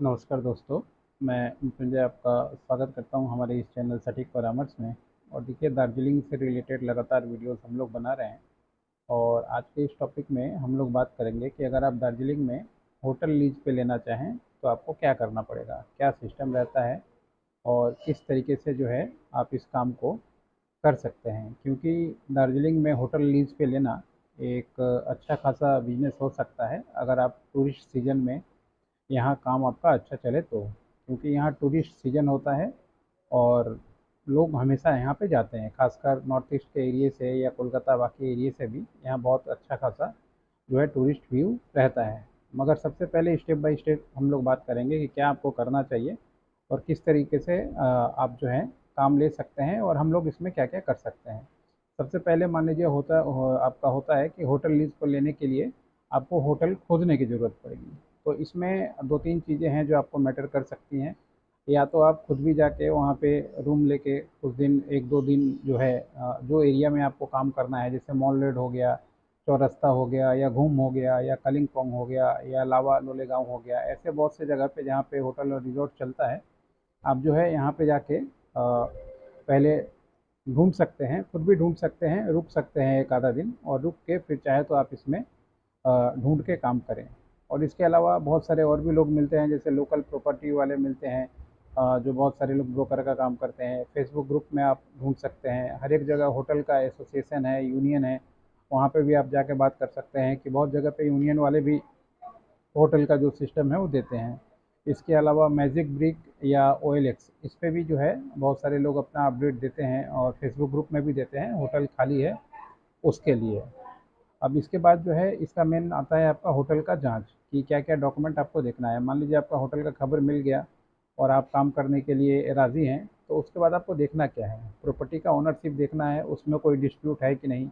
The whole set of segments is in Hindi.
नमस्कार दोस्तों। मैं मृत्युंजय आपका स्वागत करता हूं हमारे इस चैनल सटीक परामर्श में। और देखिए, दार्जिलिंग से रिलेटेड लगातार वीडियोस हम लोग बना रहे हैं। और आज के इस टॉपिक में हम लोग बात करेंगे कि अगर आप दार्जिलिंग में होटल लीज पे लेना चाहें तो आपको क्या करना पड़ेगा, क्या सिस्टम रहता है और किस तरीके से जो है आप इस काम को कर सकते हैं। क्योंकि दार्जिलिंग में होटल लीज पे लेना एक अच्छा खासा बिजनेस हो सकता है अगर आप टूरिस्ट सीजन में यहाँ काम आपका अच्छा चले तो। क्योंकि यहाँ टूरिस्ट सीजन होता है और लोग हमेशा यहाँ पे जाते हैं, खासकर नॉर्थ ईस्ट के एरिए से या कोलकाता बाकी एरिए से भी यहाँ बहुत अच्छा खासा जो है टूरिस्ट व्यू रहता है। मगर सबसे पहले स्टेप बाय स्टेप हम लोग बात करेंगे कि क्या आपको करना चाहिए और किस तरीके से आप जो है काम ले सकते हैं और हम लोग इसमें क्या क्या कर सकते हैं। सबसे पहले मान लीजिए आपका होता है कि होटल लीज को लेने के लिए आपको होटल खोजने की ज़रूरत पड़ेगी। तो इसमें दो तीन चीज़ें हैं जो आपको मैटर कर सकती हैं। या तो आप खुद भी जाके वहाँ पे रूम लेके कुछ दिन, एक दो दिन जो है जो एरिया में आपको काम करना है, जैसे मॉल रोड हो गया, चौरस्ता हो गया, या घूम हो गया, या कलिंपोंग हो गया, या लावा लोलेगांव हो गया, ऐसे बहुत से जगह पे जहाँ पे होटल और रिजॉर्ट चलता है। आप जो है यहाँ पे जाके पहले ढूंढ सकते हैं, खुद भी ढूंढ सकते हैं, रुक सकते हैं एक आधा दिन, और रुक के फिर चाहे तो आप इसमें ढूंढ के काम करें। और इसके अलावा बहुत सारे और भी लोग मिलते हैं, जैसे लोकल प्रॉपर्टी वाले मिलते हैं, जो बहुत सारे लोग ब्रोकर का काम करते हैं। फेसबुक ग्रुप में आप ढूंढ सकते हैं, हर एक जगह होटल का एसोसिएशन है, यूनियन है, वहाँ पे भी आप जाके बात कर सकते हैं कि बहुत जगह पे यूनियन वाले भी होटल का जो सिस्टम है वो देते हैं। इसके अलावा मैजिक ब्रिक या OLX, इस पे भी जो है बहुत सारे लोग अपना अपडेट देते हैं, और फेसबुक ग्रुप में भी देते हैं होटल खाली है उसके लिए। अब इसके बाद जो है इसका मेन आता है आपका होटल का जांच, कि क्या क्या डॉक्यूमेंट आपको देखना है। मान लीजिए आपका होटल का खबर मिल गया और आप काम करने के लिए राज़ी हैं, तो उसके बाद आपको देखना क्या है, प्रॉपर्टी का ओनरशिप देखना है, उसमें कोई डिस्प्यूट है कि नहीं,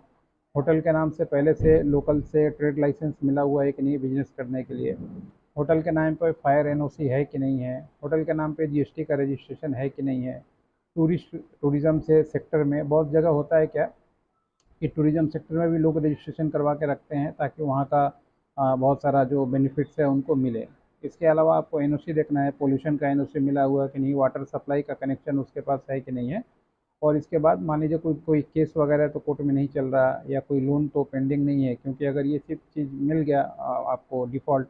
होटल के नाम से पहले से लोकल से ट्रेड लाइसेंस मिला हुआ है कि नहीं बिजनेस करने के लिए, होटल के नाम पर फायर NOC है कि नहीं है, होटल के नाम पे GST का रजिस्ट्रेशन है कि नहीं है। टूरिज्म से सेक्टर में बहुत जगह होता है क्या कि टूरिज्म सेक्टर में भी लोग रजिस्ट्रेशन करवा के रखते हैं ताकि वहाँ का बहुत सारा जो बेनिफिट्स है उनको मिले। इसके अलावा आपको NOC देखना है, पोल्यूशन का NOC मिला हुआ है कि नहीं, वाटर सप्लाई का कनेक्शन उसके पास है कि नहीं है। और इसके बाद मान लीजिए कोई कोई केस वगैरह तो कोर्ट में नहीं चल रहा, या कोई लोन तो पेंडिंग नहीं है, क्योंकि अगर ये सिर्फ चीज़ मिल गया आपको डिफ़ॉल्ट,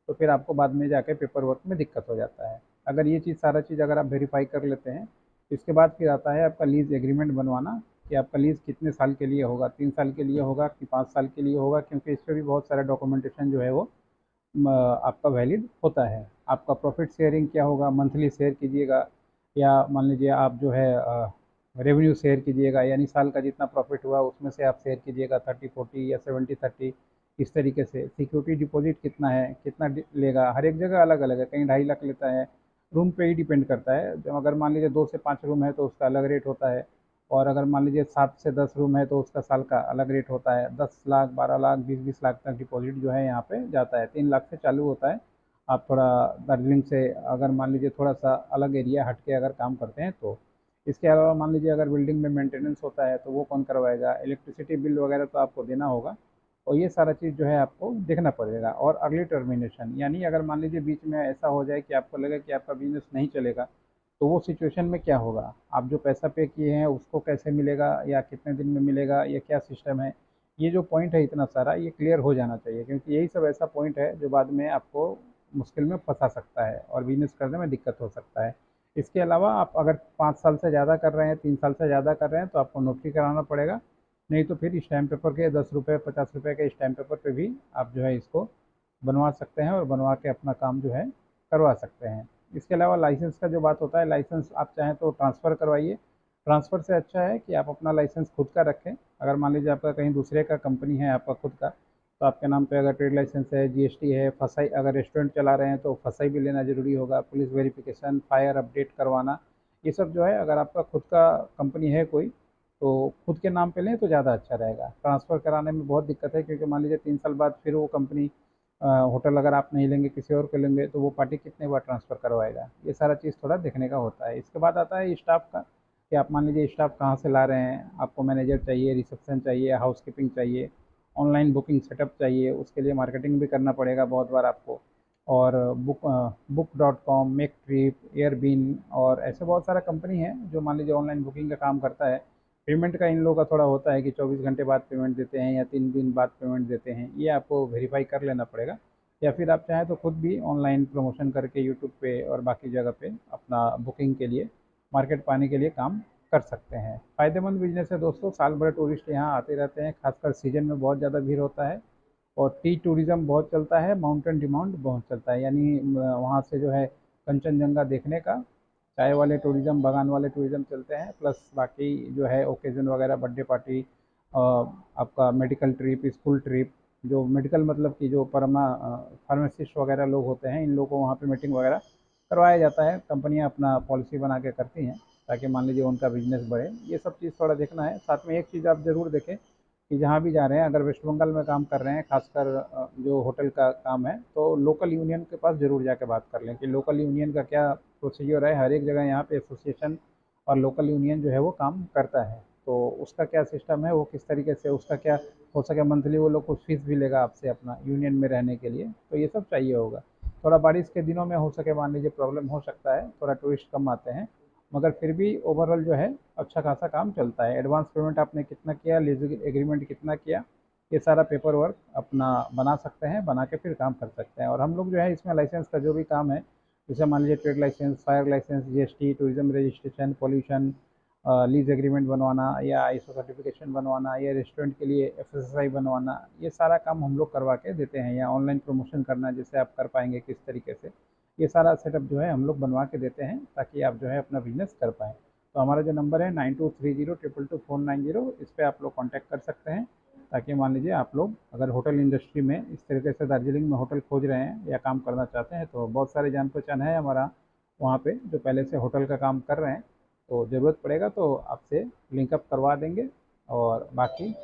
तो फिर आपको बाद में जाके पेपर वर्क में दिक्कत हो जाता है। अगर ये चीज़ सारा चीज़ अगर आप वेरीफाई कर लेते हैं, इसके बाद फिर आता है आपका लीज़ एग्रीमेंट बनवाना, कि आपका लीज़ कितने साल के लिए होगा, 3 साल के लिए होगा कि 5 साल के लिए होगा, क्योंकि इस पर भी बहुत सारा डॉक्यूमेंटेशन जो है वो आपका वैलिड होता है। आपका प्रॉफिट शेयरिंग क्या होगा, मंथली शेयर कीजिएगा, या मान लीजिए आप जो है रेवेन्यू शेयर कीजिएगा, यानी साल का जितना प्रॉफिट हुआ उसमें से आप शेयर कीजिएगा 30-40 या 70-30। इस तरीके से सिक्योरिटी डिपॉजिट कितना है, कितना लेगा, हर एक जगह अलग अलग है, कहीं 2.5 लाख लेता है। रूम पे ही डिपेंड करता है, जब अगर मान लीजिए 2 से 5 रूम है तो उसका अलग रेट होता है, और अगर मान लीजिए 7 से 10 रूम है तो उसका साल का अलग रेट होता है। 10 लाख, 12 लाख, 20-20 लाख तक डिपॉजिट जो है यहाँ पे जाता है, 3 लाख से चालू होता है। आप थोड़ा दार्जिलिंग से अगर मान लीजिए थोड़ा सा अलग एरिया हट के अगर काम करते हैं तो। इसके अलावा मान लीजिए अगर बिल्डिंग में मेंटेनेंस होता है तो वो कौन करवाएगा, इलेक्ट्रिसिटी बिल वगैरह तो आपको देना होगा, और ये सारा चीज़ जो है आपको देखना पड़ेगा। और अर्ली टर्मिनेशन, यानी अगर मान लीजिए बीच में ऐसा हो जाए कि आपको लगे कि आपका बिजनेस नहीं चलेगा, तो वो सिचुएशन में क्या होगा, आप जो पैसा पे किए हैं उसको कैसे मिलेगा, या कितने दिन में मिलेगा, या क्या सिस्टम है। ये जो पॉइंट है इतना सारा, ये क्लियर हो जाना चाहिए, क्योंकि यही सब ऐसा पॉइंट है जो बाद में आपको मुश्किल में फंसा सकता है और बिजनेस करने में दिक्कत हो सकता है। इसके अलावा आप अगर 5 साल से ज़्यादा कर रहे हैं, 3 साल से ज़्यादा कर रहे हैं, तो आपको नोटरी कराना पड़ेगा। नहीं तो फिर स्टैम्प पेपर के 10 रुपये 50 रुपये के स्टैम्प पेपर पे भी आप जो है इसको बनवा सकते हैं, और बनवा के अपना काम जो है करवा सकते हैं। इसके अलावा लाइसेंस का जो बात होता है, लाइसेंस आप चाहें तो ट्रांसफ़र करवाइए। ट्रांसफ़र से अच्छा है कि आप अपना लाइसेंस खुद का रखें। अगर मान लीजिए आपका कहीं दूसरे का कंपनी है, आपका खुद का, तो आपके नाम पे अगर ट्रेड लाइसेंस है, GST है, फसाई, अगर रेस्टोरेंट चला रहे हैं तो फसाई भी लेना ज़रूरी होगा, पुलिस वेरिफिकेशन, फायर अपडेट करवाना, ये सब जो है अगर आपका खुद का कंपनी है कोई, तो खुद के नाम पे लें तो ज़्यादा अच्छा रहेगा। ट्रांसफ़र कराने में बहुत दिक्कत है, क्योंकि मान लीजिए 3 साल बाद फिर वो कंपनी होटल अगर आप नहीं लेंगे किसी और को लेंगे, तो वो पार्टी कितने बार ट्रांसफ़र करवाएगा, ये सारा चीज़ थोड़ा देखने का होता है। इसके बाद आता है स्टाफ का, कि आप मान लीजिए स्टाफ कहाँ से ला रहे हैं, आपको मैनेजर चाहिए, रिसेप्शन चाहिए, हाउसकीपिंग चाहिए, ऑनलाइन बुकिंग सेटअप चाहिए, उसके लिए मार्केटिंग भी करना पड़ेगा बहुत बार आपको। और बुक.com, मेक ट्रिप, एयरबीन और ऐसे बहुत सारा कंपनी है जो मान लीजिए ऑनलाइन बुकिंग का काम करता है। पेमेंट का इन लोगों का थोड़ा होता है कि 24 घंटे बाद पेमेंट देते हैं या 3 दिन बाद पेमेंट देते हैं, ये आपको वेरीफाई कर लेना पड़ेगा। या फिर आप चाहें तो खुद भी ऑनलाइन प्रमोशन करके यूट्यूब पे और बाकी जगह पे अपना बुकिंग के लिए मार्केट पाने के लिए काम कर सकते हैं। फ़ायदेमंद बिजनेस है दोस्तों, साल भर टूरिस्ट यहाँ आते रहते हैं, खासकर सीजन में बहुत ज़्यादा भीड़ होता है। और टी टूरिज़्म बहुत चलता है, माउंटेन डिमांड बहुत चलता है, यानी वहाँ से जो है कंचनजंगा देखने का चाय वाले टूरिज़्म, बागान वाले टूरिज़्म चलते हैं, प्लस बाकी जो है ओकेज़न वगैरह, बर्थडे पार्टी, आपका मेडिकल ट्रिप, स्कूल ट्रिप, जो मेडिकल मतलब कि जो फार्मासिस्ट वगैरह लोग होते हैं, इन लोगों को वहाँ पे मीटिंग वगैरह करवाया जाता है। कंपनियाँ अपना पॉलिसी बना के करती हैं ताकि मान लीजिए उनका बिजनेस बढ़े। ये सब चीज़ थोड़ा देखना है। साथ में एक चीज़ आप ज़रूर देखें कि जहाँ भी जा रहे हैं, अगर वेस्ट बंगाल में काम कर रहे हैं, खासकर जो होटल का काम है, तो लोकल यूनियन के पास ज़रूर जाके बात कर लें कि लोकल यूनियन का क्या प्रोसीजर है। हर एक जगह यहाँ पे एसोसिएशन और लोकल यूनियन जो है वो काम करता है, तो उसका क्या सिस्टम है, वो किस तरीके से, उसका क्या हो सके मंथली वो लोग कुछ फीस भी लेगा आपसे अपना यूनियन में रहने के लिए, तो ये सब चाहिए होगा। थोड़ा बारिश के दिनों में हो सके मान लीजिए प्रॉब्लम हो सकता है, थोड़ा टूरिस्ट कम आते हैं, मगर फिर भी ओवरऑल जो है अच्छा खासा काम चलता है। एडवांस पेमेंट आपने कितना किया, लीज एग्रीमेंट कितना किया, ये सारा पेपर वर्क अपना बना सकते हैं, बना के फिर काम कर सकते हैं। और हम लोग जो है इसमें लाइसेंस का जो भी काम है, जैसे मान लीजिए trade licence, fire licence, GST, tourism registration, pollution, lease agreement बनवाना या आईएसओ सर्टिफिकेशन बनवाना या रेस्टोरेंट के लिए एफएसएसआई बनवाना, ये सारा काम हम लोग करवा के देते हैं। या ऑनलाइन प्रमोशन करना जैसे आप कर पाएंगे किस तरीके से, ये सारा सेटअप जो है हम लोग बनवा के देते हैं ताकि आप जो है अपना बिजनेस कर पाएँ। तो हमारा जो नंबर है 9230222490, इस पर आप लोग कॉन्टैक्ट कर सकते हैं ताकि मान लीजिए आप लोग अगर होटल इंडस्ट्री में इस तरीके से दार्जिलिंग में होटल खोज रहे हैं या काम करना चाहते हैं, तो बहुत सारे जान पहचान है हमारा वहाँ पे जो पहले से होटल का काम कर रहे हैं, तो ज़रूरत पड़ेगा तो आपसे लिंकअप करवा देंगे। और बाकी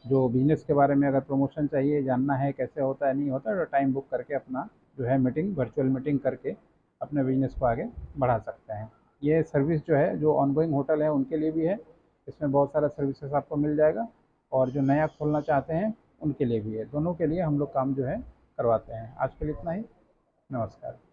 जो बिज़नेस के बारे में अगर प्रमोशन चाहिए, जानना है कैसे होता है नहीं होता, तो टाइम बुक करके अपना जो है मीटिंग, वर्चुअल मीटिंग करके अपने बिज़नेस को आगे बढ़ा सकते हैं। ये सर्विस जो है जो ऑनगोइंग होटल है उनके लिए भी है, इसमें बहुत सारा सर्विसेज आपको मिल जाएगा। और जो नया खोलना चाहते हैं उनके लिए भी है, दोनों के लिए हम लोग काम जो है करवाते हैं। आज के लिए इतना ही, नमस्कार।